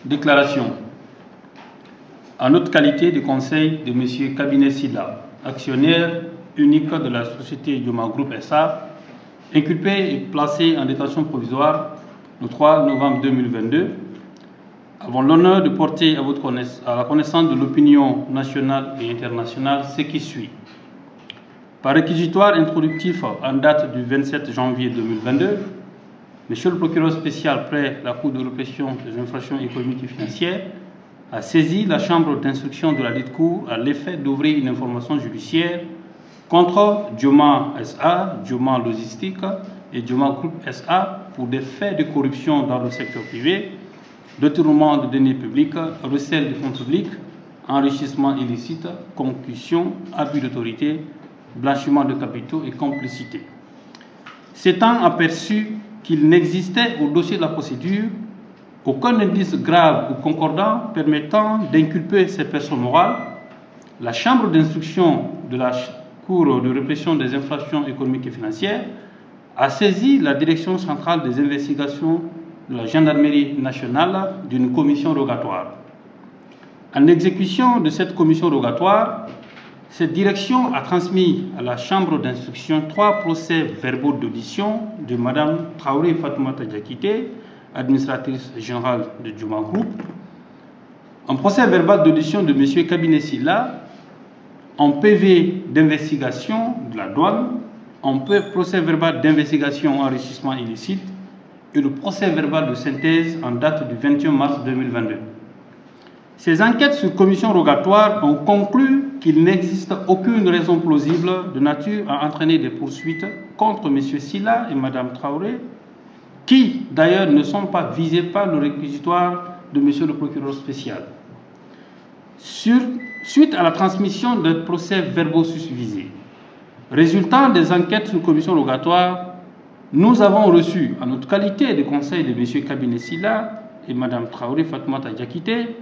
Déclaration. En notre qualité de conseil de M. Kabinet Silla, actionnaire unique de la société Joma Group SA, inculpé et placé en détention provisoire le 3 novembre 2022, avons l'honneur de porter à la connaissance de l'opinion nationale et internationale ce qui suit. Par réquisitoire introductif en date du 27 janvier 2022, Monsieur le procureur spécial près la Cour de répression des infractions économiques et financières a saisi la chambre d'instruction de la dite Cour à l'effet d'ouvrir une information judiciaire contre Joma SA, Joma Logistique et Joma Group SA pour des faits de corruption dans le secteur privé, détournement de deniers publics, recel de fonds publics, enrichissement illicite, concussion, abus d'autorité, blanchiment de capitaux et complicité. S'étant aperçu qu'il n'existait au dossier de la procédure aucun indice grave ou concordant permettant d'inculper ces personnes morales, la chambre d'instruction de la Cour de répression des infractions économiques et financières a saisi la direction centrale des investigations de la gendarmerie nationale d'une commission rogatoire. En exécution de cette commission rogatoire, cette direction a transmis à la chambre d'instruction 3 procès-verbaux d'audition de Mme Traoré Fatoumata Diakité, administratrice générale de Joma Group, un procès-verbal d'audition de M. Kabinet Silla, un PV d'investigation de la douane, un procès-verbal d'investigation enrichissement illicite et le procès-verbal de synthèse en date du 21 mars 2022. Ces enquêtes sur commission rogatoire ont conclu qu'il n'existe aucune raison plausible de nature à entraîner des poursuites contre M. Silla et Mme Traoré, qui d'ailleurs ne sont pas visés par le réquisitoire de M. le procureur spécial. Suite à la transmission des procès-verbaux susvisés, résultant des enquêtes sur commission rogatoire, nous avons reçu, en notre qualité de conseil de M. Kabinet Silla et Mme Traoré Fatoumata Diakité,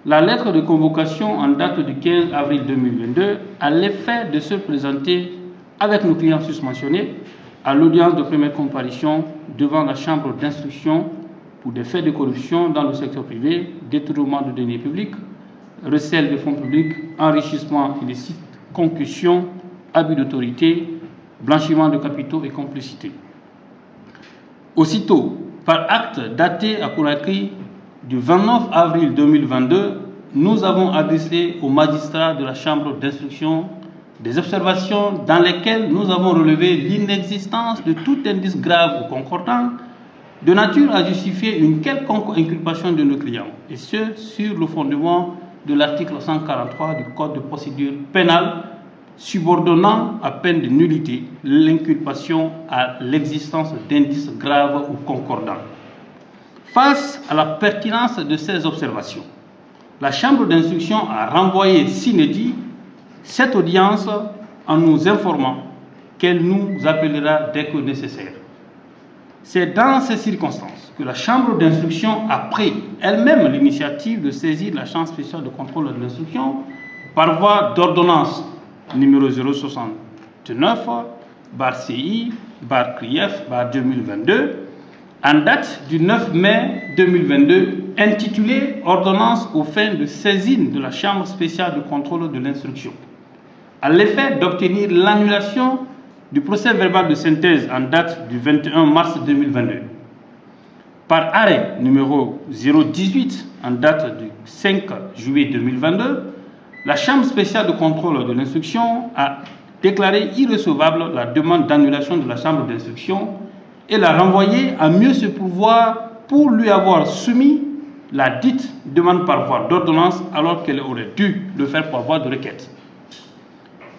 la lettre de convocation en date du 15 avril 2022 à l'effet de se présenter avec nos clients susmentionnés à l'audience de première comparution devant la chambre d'instruction pour des faits de corruption dans le secteur privé, détournement de deniers publics, recel de fonds publics, enrichissement illicite, concussion, abus d'autorité, blanchiment de capitaux et complicité. Aussitôt, par acte daté à Conakry du 29 avril 2022, nous avons adressé aux magistrats de la chambre d'instruction des observations dans lesquelles nous avons relevé l'inexistence de tout indice grave ou concordant de nature à justifier une quelconque inculpation de nos clients, et ce, sur le fondement de l'article 143 du Code de procédure pénale, subordonnant à peine de nullité l'inculpation à l'existence d'indices graves ou concordants. Face à la pertinence de ces observations, la chambre d'instruction a renvoyé sine die cette audience en nous informant qu'elle nous appellera dès que nécessaire. C'est dans ces circonstances que la chambre d'instruction a pris elle-même l'initiative de saisir la chambre spéciale de contrôle de l'instruction par voie d'ordonnance numéro 069 /CI /CRIEF /2022 en date du 9 mai 2022 intitulée Ordonnance aux fins de saisine de la chambre spéciale de contrôle de l'instruction, à l'effet d'obtenir l'annulation du procès-verbal de synthèse en date du 21 mars 2022. Par arrêt numéro 018 en date du 5 juillet 2022, la chambre spéciale de contrôle de l'instruction a déclaré irrecevable la demande d'annulation de la chambre d'instruction et l'a renvoyée à mieux se pourvoir pour lui avoir soumis la dite demande par voie d'ordonnance alors qu'elle aurait dû le faire par voie de requête.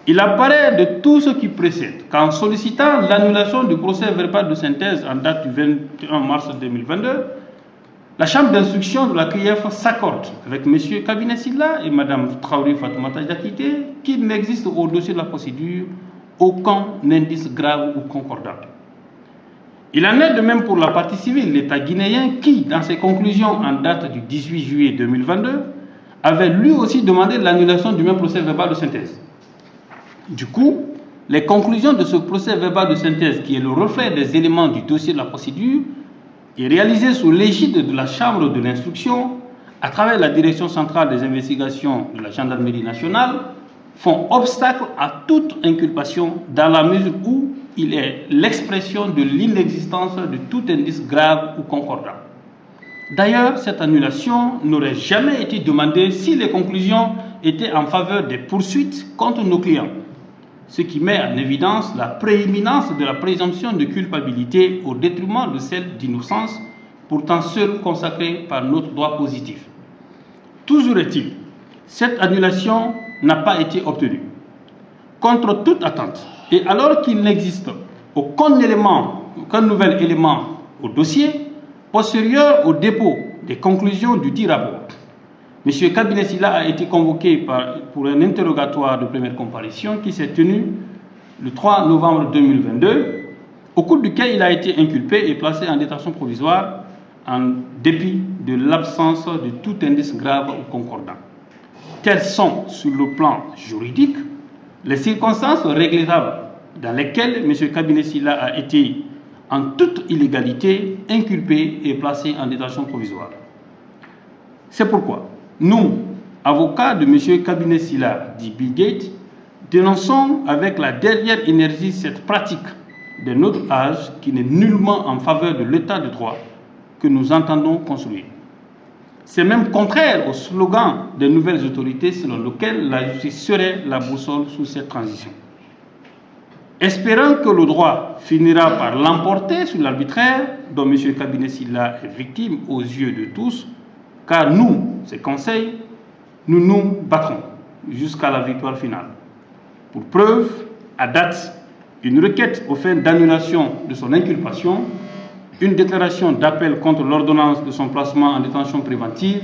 Il apparaît de tout ce qui précède qu'en sollicitant l'annulation du procès-verbal de synthèse en date du 21 mars 2022, la chambre d'instruction de la CRIEF s'accorde avec M. Kabinet Silla et Mme Traoré Fatoumata Diakité qu'il n'existe au dossier de la procédure aucun indice grave ou concordant. Il en est de même pour la partie civile, l'État guinéen, qui, dans ses conclusions en date du 18 juillet 2022, avait lui aussi demandé l'annulation du même procès-verbal de synthèse. Du coup, les conclusions de ce procès-verbal de synthèse, qui est le reflet des éléments du dossier de la procédure, est réalisé sous l'égide de la chambre de l'instruction, à travers la Direction centrale des investigations de la gendarmerie nationale, font obstacle à toute inculpation dans la mesure où il est l'expression de l'inexistence de tout indice grave ou concordant. D'ailleurs, cette annulation n'aurait jamais été demandée si les conclusions étaient en faveur des poursuites contre nos clients, ce qui met en évidence la prééminence de la présomption de culpabilité au détriment de celle d'innocence, pourtant seule consacrée par notre droit positif. Toujours est-il, cette annulation n'a pas été obtenue. Contre toute attente, et alors qu'il n'existe aucun nouvel élément au dossier, postérieur au dépôt des conclusions du dit rapport, M. Kabinet Sylla a été convoqué pour un interrogatoire de première comparution qui s'est tenu le 3 novembre 2022, au cours duquel il a été inculpé et placé en détention provisoire en dépit de l'absence de tout indice grave ou concordant. Telles sont, sur le plan juridique, les circonstances regrettables dans lesquelles M. Kabinet Sylla a été, en toute illégalité, inculpé et placé en détention provisoire. C'est pourquoi nous, avocats de M. Kabinet Sylla, dit Bill Gates, dénonçons avec la dernière énergie cette pratique de notre âge qui n'est nullement en faveur de l'état de droit que nous entendons construire. C'est même contraire au slogan des nouvelles autorités selon lequel la justice serait la boussole sous cette transition. Espérant que le droit finira par l'emporter sur l'arbitraire dont M. Kabinet Sylla est victime aux yeux de tous, car nous, ses conseils, nous nous battrons jusqu'à la victoire finale. Pour preuve, à date, une requête aux fins d'annulation de son inculpation, une déclaration d'appel contre l'ordonnance de son placement en détention préventive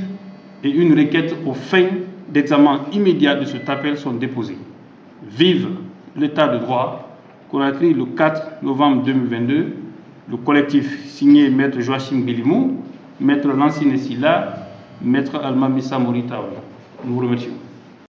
et une requête aux fins d'examen immédiat de cet appel sont déposées. Vive l'état de droit, Conakry le 4 novembre 2022, le collectif signé Maître Joachim Bilimou, Maître Lansine Sylla, Maître Alma Missa Morita. Nous vous remercions.